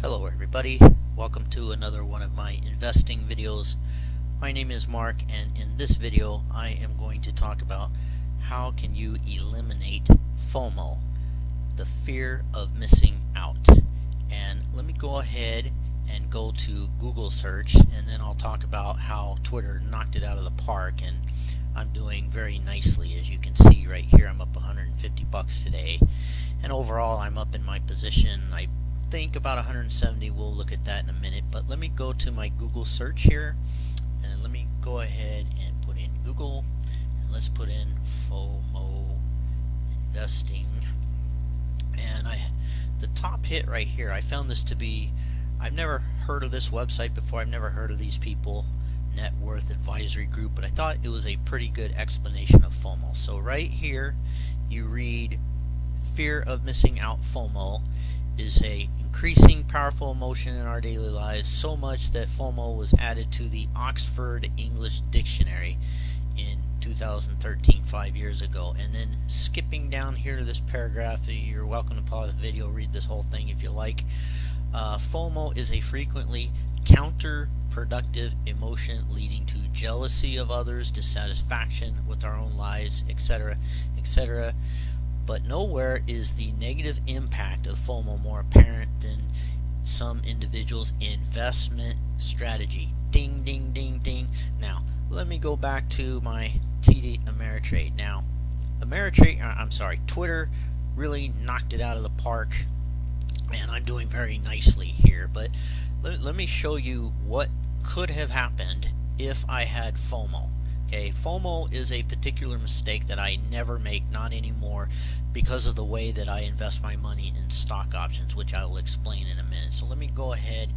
Hello everybody, welcome to another one of my investing videos. My name is Mark, and in this video I am going to talk about how can you eliminate FOMO, the fear of missing out. And let me go ahead and go to Google search, and then I'll talk about how Twitter knocked it out of the park, and I'm doing very nicely. As you can see right here, I'm up 150 bucks today, and overall I'm up in my position. I think about 170. We'll look at that in a minute, but let me go to my Google search here, and let me go ahead and put in Google, and let's put in FOMO investing. And the top hit right here, I found this to be, I've never heard of this website before, I've never heard of these people, Net Worth Advisory Group, but I thought it was a pretty good explanation of FOMO. So right here you read, fear of missing out, FOMO is a increasing powerful emotion in our daily lives, so much that FOMO was added to the Oxford English Dictionary in 2013, 5 years ago. And then skipping down here to this paragraph, you're welcome to pause the video, read this whole thing if you like. FOMO is a frequently counterproductive emotion leading to jealousy of others, dissatisfaction with our own lives, etc., etc. But nowhere is the negative impact of FOMO more apparent than some individuals' investment strategy. Ding, ding, ding, ding. Now, let me go back to my TD Ameritrade. Now, Twitter really knocked it out of the park, and I'm doing very nicely here. But let me show you what could have happened if I had FOMO. Okay, FOMO is a particular mistake that I never make, not anymore, because of the way that I invest my money in stock options, which I will explain in a minute. So let me go ahead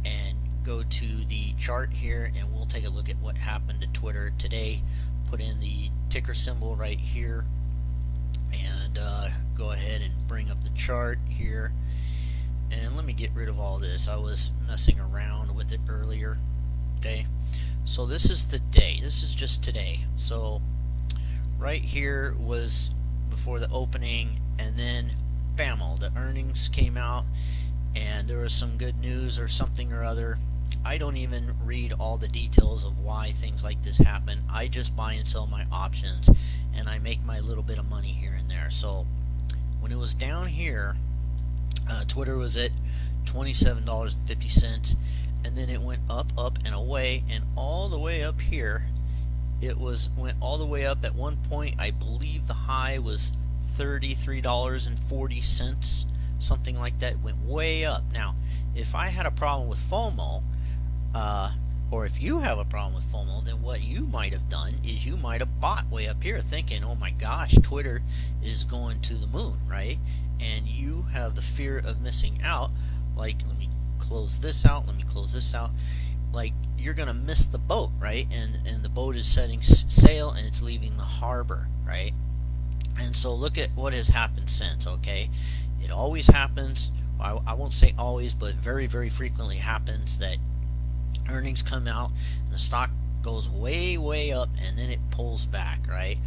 and go to the chart here, and we'll take a look at what happened to Twitter today. Put in the ticker symbol right here, and go ahead and bring up the chart here. And let me get rid of all this. I was messing around with it earlier. Okay. So this is the day. This is just today. So right here was before the opening, and then bammo, the earnings came out, and there was some good news or something or other. I don't even read all the details of why things like this happen. I just buy and sell my options, and I make my little bit of money here and there. So when it was down here, Twitter was at $27.50, and then it went up, and away, and all the way up here. It went all the way up. At one point, I believe the high was $33.40, something like that. It went way up. Now, if I had a problem with FOMO, or if you have a problem with FOMO, then what you might have done is you might have bought way up here thinking, oh my gosh, Twitter is going to the moon, right? And you have the fear of missing out. Like, let me close this out, let me close this out. Like, you're gonna miss the boat, right? And the boat is setting sail, and it's leaving the harbor, right? And so look at what has happened since. Okay, it always happens, I won't say always, but very, very frequently happens that earnings come out and the stock goes way, way up, and then it pulls back, right?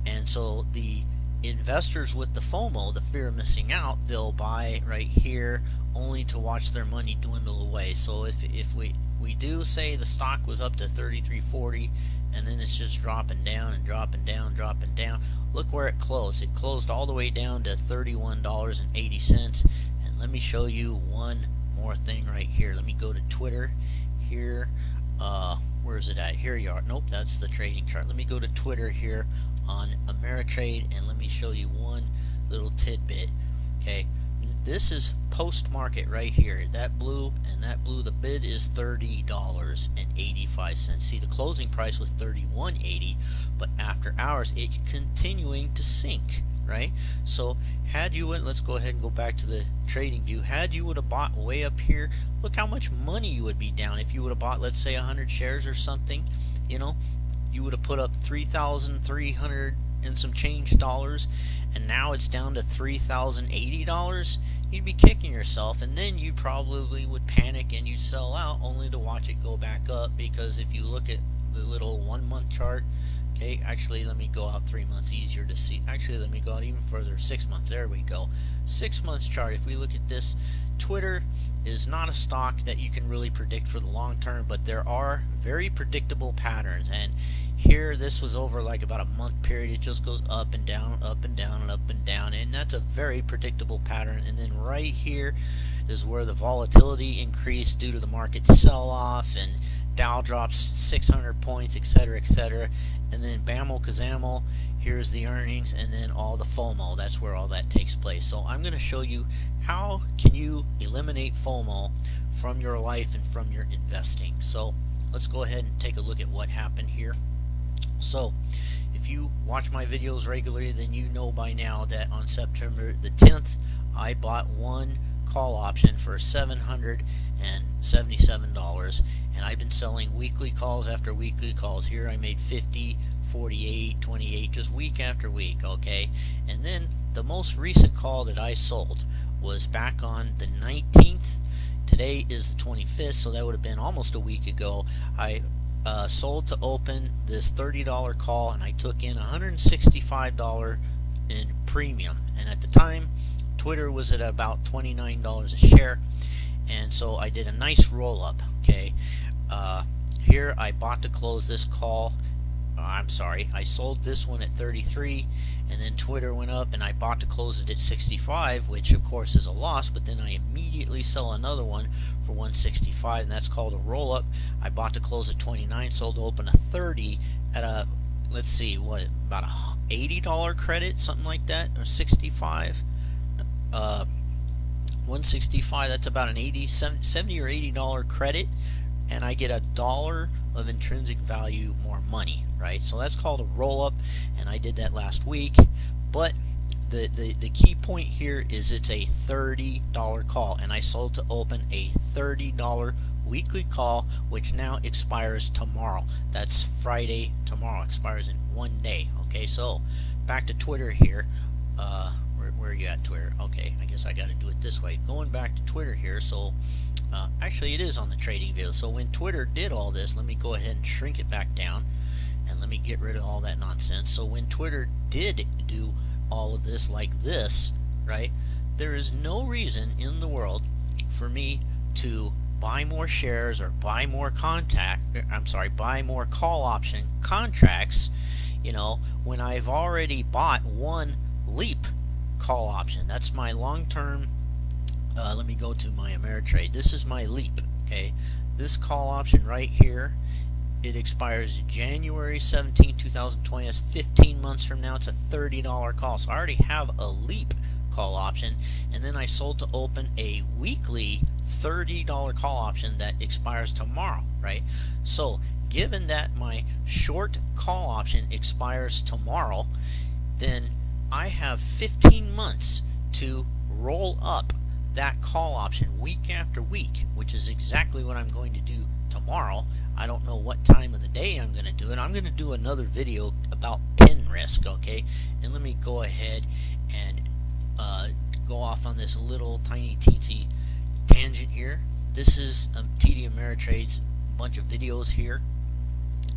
And so the investors with the FOMO, the fear of missing out, they'll buy right here only to watch their money dwindle away. So if we do say the stock was up to 33.40, and then it's just dropping down and dropping down, dropping down, look where it closed. It closed all the way down to $31.80. And let me show you one more thing right here. Let me go to Twitter here. Where is it at? Here you are. Nope, that's the trading chart. Let me go to Twitter here on Ameritrade, and let me show you one little tidbit. Okay, this is post-market right here. That blue and that blue, the bid is $30.85. See, the closing price was $31.80, but after hours it's continuing to sink, right? So had you went, let's go ahead and go back to the trading view. Had you would have bought way up here, look how much money you would be down. If you would have bought, let's say, 100 shares or something, you know, you would have put up $3,300 and some change dollars, and now it's down to $3,080. You'd be kicking yourself, and then you probably would panic and you'd sell out only to watch it go back up. Because if you look at the little 1 month chart, Okay, actually let me go out 3 months, easier to see. Actually let me go out even further, 6 months. There we go. 6 months chart. If we look at this, Twitter is not a stock that you can really predict for the long term, but there are very predictable patterns. And here, this was over like about a month period. It just goes up and down, up and down, and up and down, and that's a very predictable pattern. And then right here is where the volatility increased due to the market sell-off, and Dow drops 600 points, etc., etc. And then bammo kazammo, here's the earnings, and then all the FOMO. That's where all that takes place. So I'm going to show you how can you eliminate FOMO from your life and from your investing. So let's go ahead and take a look at what happened here. So if you watch my videos regularly, then you know by now that on September the 10th I bought one call option for $777, and I've been selling weekly calls after weekly calls. Here I made 50, 48, 28 just week after week. Okay, and then the most recent call that I sold was back on the 19th. Today is the 25th, so that would have been almost a week ago. I sold to open this $30 call, and I took in $165 in premium. And at the time, Twitter was at about $29 a share, and so I did a nice roll up. Okay, here I bought to close this call. I'm sorry, I sold this one at 33, and then Twitter went up and I bought to close it at 65, which of course is a loss, but then I immediately sell another one for 165, and that's called a roll up. I bought to close at 29, sold to open a 30 at a, let's see, what, about a $80 credit, something like that, or 65. 165, that's about an 70 or $80 credit, and I get $1 of intrinsic value more money, right? So that's called a roll up, and I did that last week. But the key point here is it's a $30 call, and I sold to open a $30 weekly call, which now expires tomorrow. That's Friday tomorrow, expires in 1 day. Okay, so back to Twitter here. Where are you at, Twitter? Okay, I guess I got to do it this way. Going back to Twitter here, so actually it is on the trading video. So when Twitter did all this, let me go ahead and shrink it back down, and let me get rid of all that nonsense. So when Twitter did do all of this like this, right, there is no reason in the world for me to buy more shares or buy more buy more call option contracts, you know, when I've already bought one leap call option. That's my long-term. Let me go to my Ameritrade. This is my leap. Okay, this call option right here, it expires January 17, 2020. That's 15 months from now. It's a $30 call. So I already have a leap call option, and then I sold to open a weekly $30 call option that expires tomorrow, right? So given that my short call option expires tomorrow, then I have 15 months to roll up that call option week after week, which is exactly what I'm going to do tomorrow. I don't know what time of the day I'm going to do it. I'm going to do another video about pin risk, okay? And let me go ahead and go off on this little tiny teensy tangent here. This is TD Ameritrade's bunch of videos here,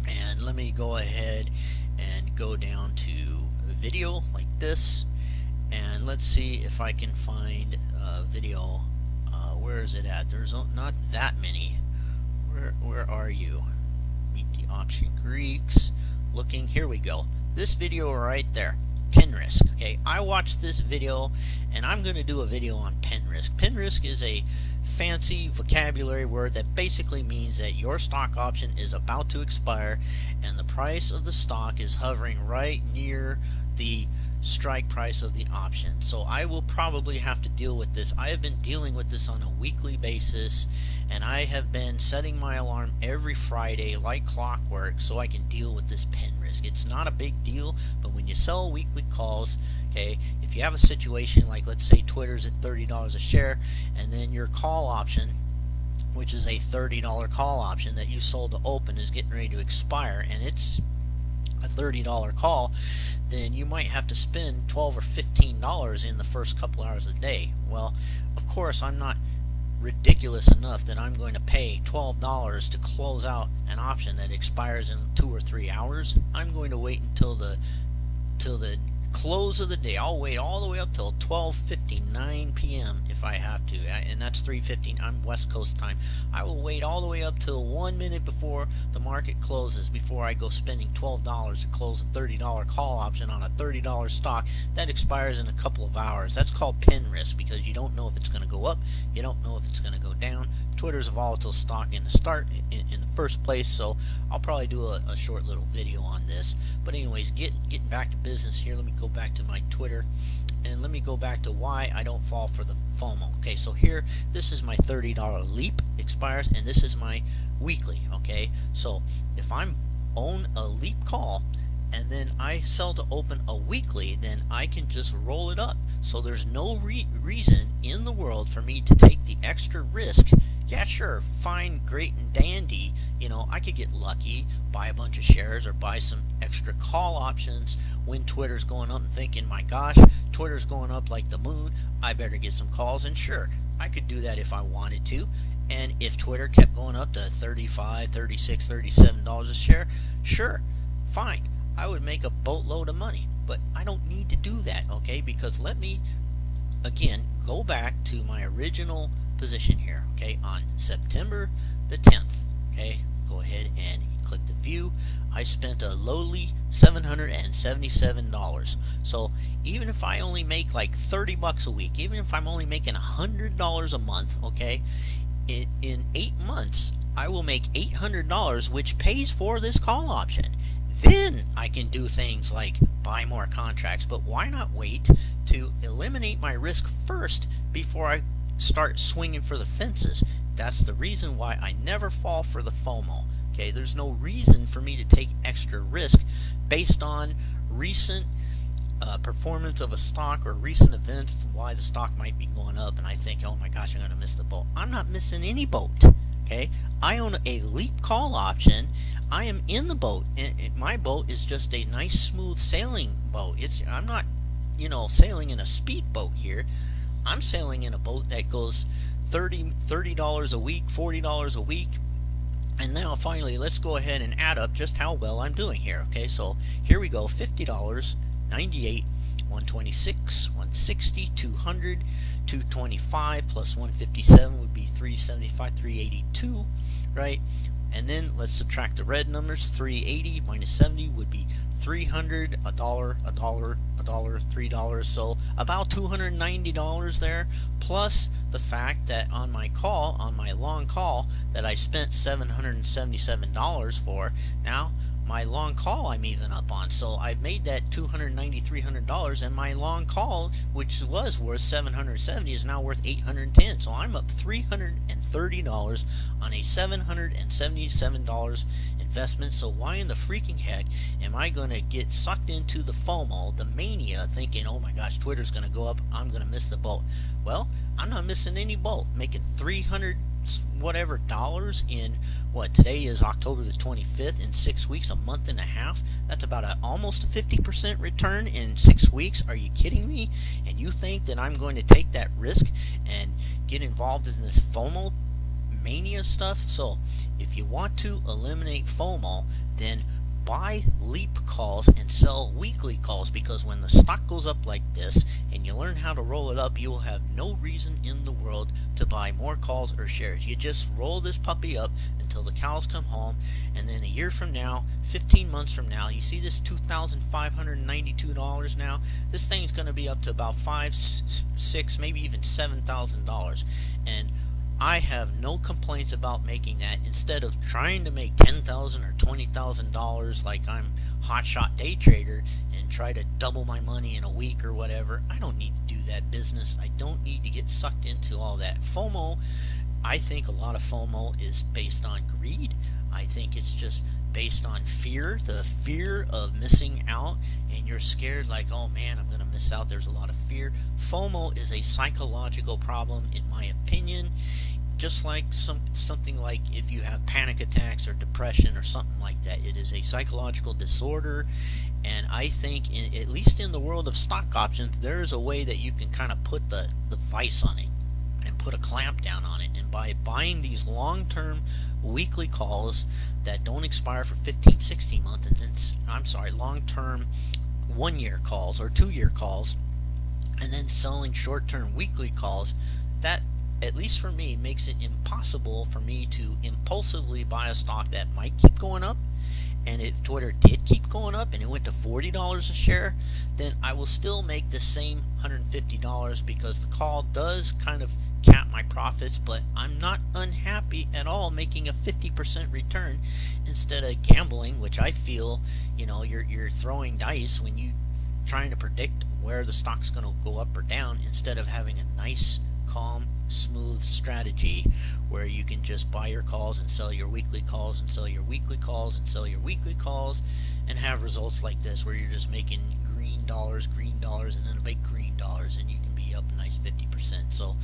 and let me go ahead and go down to video like this, and let's see if I can find a video. Where is it at? There's not that many. Where are you? Meet the option Greeks. Looking, here we go. This video right there, pin risk. Okay, I watched this video, and I'm going to do a video on pin risk. Pin risk is a fancy vocabulary word that basically means that your stock option is about to expire, and the price of the stock is hovering right near the strike price of the option. So I will probably have to deal with this. I have been dealing with this on a weekly basis, and I have been setting my alarm every Friday like clockwork so I can deal with this pin risk. It's not a big deal, but when you sell weekly calls, okay, if you have a situation like, let's say Twitter's at $30 a share, and then your call option, which is a $30 call option that you sold to open, is getting ready to expire, and it's a $30 call, then you might have to spend $12 or $15 in the first couple hours of the day. Well, of course, I'm not ridiculous enough that I'm going to pay $12 to close out an option that expires in 2 or 3 hours, I'm going to wait until the close of the day. I'll wait all the way up till 12:59 p.m. if I have to, and that's 3:15. I'm West Coast time. I will wait all the way up till 1 minute before the market closes before I go spending $12 to close a $30 call option on a $30 stock that expires in a couple of hours. That's called pin risk, because you don't know if it's going to go up, you don't know if it's going to go down. Twitter's a volatile stock in the first place, so I'll probably do a short little video on this. But anyways, getting back to business here, let me go back to my Twitter and let me go back to why I don't fall for the FOMO. Okay, so here, this is my $30 leap expires, and this is my weekly. Okay, so if I'm own a leap call and then I sell to open a weekly, then I can just roll it up. So there's no reason in the world for me to take the extra risk. Yeah, sure, fine, great and dandy, you know, I could get lucky, buy a bunch of shares or buy some extra call options when Twitter's going up and thinking, my gosh, Twitter's going up like the moon, I better get some calls. And sure, I could do that if I wanted to. And if Twitter kept going up to $35, $36, $37 a share, sure, fine, I would make a boatload of money. But I don't need to do that, okay? Because let me, again, go back to my original position here, okay, on September the 10th, okay, go ahead and click the view. I spent a lowly $777. So even if I only make like 30 bucks a week, even if I'm only making $100 a month, okay, in 8 months I will make $800, which pays for this call option. Then I can do things like buy more contracts. But why not wait to eliminate my risk first before I start swinging for the fences? That's the reason why I never fall for the FOMO. Okay, there's no reason for me to take extra risk based on recent performance of a stock or recent events, why the stock might be going up, and I think, oh my gosh, I'm going to miss the boat. I'm not missing any boat. Okay, I own a leap call option. I am in the boat, and my boat is just a nice smooth sailing boat. I'm not, you know, sailing in a speedboat here. I'm sailing in a boat that goes $30 a week, $40 a week. And now finally, let's go ahead and add up just how well I'm doing here. Okay, so here we go: $50, $98, $126, $160, $200, $225 plus $157 would be $375, $382, right? And then let's subtract the red numbers. $380 minus 70 would be $300, $1, $1, $1, $3. So about $290 there, plus the fact that on my long call that I spent $777 for. Now my long call I'm even up on, so I've made that $290, $300, and my long call, which was worth $770, is now worth $810. So I'm up $330 on a $777 investment. So why in the freaking heck am I going to get sucked into the FOMO, the mania, thinking, oh my gosh, Twitter's going to go up, I'm going to miss the boat? Well, I'm not missing any boat. Making $300 whatever dollars in what today is October the 25th, in 6 weeks, a month and a half. That's about almost a 50% return in 6 weeks. Are you kidding me? And you think that I'm going to take that risk and get involved in this FOMO mania stuff? So if you want to eliminate FOMO, then buy leap calls and sell weekly calls, because when the stock goes up like this and you learn how to roll it up, you will have no reason in the world to buy more calls or shares. You just roll this puppy up until the cows come home, and then a year from now, 15 months from now, you see this $2,592 now, this thing's going to be up to about $5,000, $6,000, maybe even $7,000. And I have no complaints about making that, instead of trying to make $10,000 or $20,000 like I'm hotshot day trader and try to double my money in a week or whatever. I don't need to do that business. I don't need to get sucked into all that. FOMO, I think a lot of FOMO is based on greed. I think it's just based on fear, the fear of missing out, and you're scared like, oh man, I'm going to miss out. There's a lot of fear. FOMO is a psychological problem, in my opinion. Just like something like if you have panic attacks or depression or something like that, it is a psychological disorder. And I think, at least in the world of stock options, there is a way that you can kind of put the vice on it and put a clamp down on it. And by buying these long-term weekly calls that don't expire for 15, 16 months, and then, long-term 1-year calls or 2-year calls, and then selling short-term weekly calls, that, at least for me, makes it impossible for me to impulsively buy a stock that might keep going up. And if Twitter did keep going up and it went to $40 a share, then I will still make the same $150 because the call does kind of cap my profits, but I'm not unhappy at all making a 50% return instead of gambling, which I feel, you're throwing dice when you trying to predict where the stock's going to go up or down, instead of having a nice, calm, smooth strategy where you can just buy your calls and sell your weekly calls and sell your weekly calls and sell your weekly calls and have results like this where you're just making green dollars, and then a big green dollars, and you can be up a nice 50%. So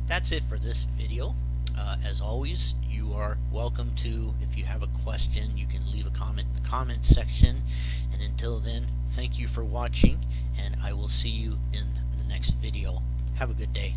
that's it for this video. As always, you are welcome to, if you have a question, you can leave a comment in the comment section. And until then, thank you for watching, and I will see you in the next video. Have a good day.